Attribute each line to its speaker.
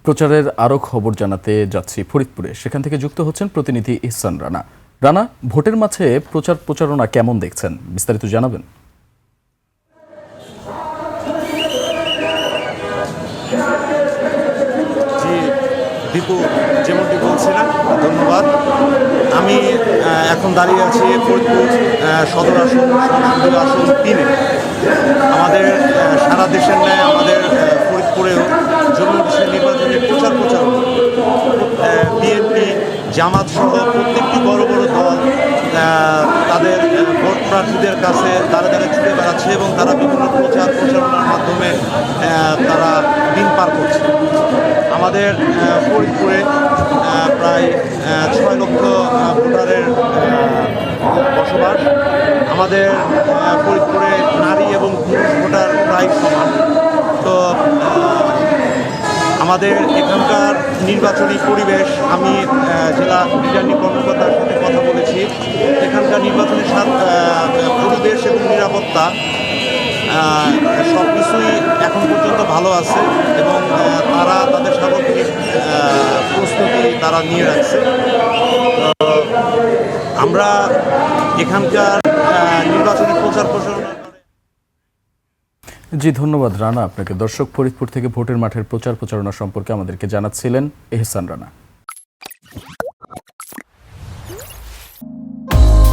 Speaker 1: প্রচারের আরও খবর জানাতে যাচ্ছি ফরিদপুরে। সেখান থেকে যুক্ত হচ্ছেন প্রতিনিধি ইহসান রানা। রানা, ভোটের মাঝে প্রচারণা কেমন দেখছেন, বিস্তারিত জানাবেন?
Speaker 2: জি দীপু, যেমনটি বলছিলেন, ধন্যবাদ। আমি এখন দাঁড়িয়ে আছি ফরিদপুর সদর আসন, সংসদীয় আসন 3-এ। আমাদের সারা দেশের ন্যায় আমাদের ফরিদপুরেও জনগণের নির্বাচনের প্রচারণা বিএনপি, জামাত সহ প্রত্যেকটি বড় বড় দল তাদের ভোট প্রার্থীদের কাছে দাঁড়ে দাঁড়িয়ে ছুটে বেড়াচ্ছে এবং তারা বিভিন্ন প্রচারণার মাধ্যমে তারা দিন পার করছে। আমাদের ফরিদপুরে প্রায় 6 লক্ষ ভোটারের বসবাস। আমাদের ফরিদপুরে নারী এবং পুরুষ ভোটার প্রায় সমান। তো আমাদের এখানকার নির্বাচনী পরিবেশ, আমি জেলা রিটার্নিং কর্মকর্তার সাথে কথা বলেছি। এখানকার নির্বাচনী পরিবেশ এবং নিরাপত্তা সব কিছুই এখন পর্যন্ত ভালো আছে এবং তারা তাদের সার্বক্ষণিক প্রস্তুতি তারা নিয়ে রাখছে। তো আমরা এখানকার নির্বাচনী প্রচারণা।
Speaker 1: জি, ধন্যবাদ রানা আপনাকে। দর্শক, ফরিদপুর থেকে ভোটের মাঠের প্রচারণা সম্পর্কে আমাদেরকে জানাচ্ছিলেন ইহসান রানা।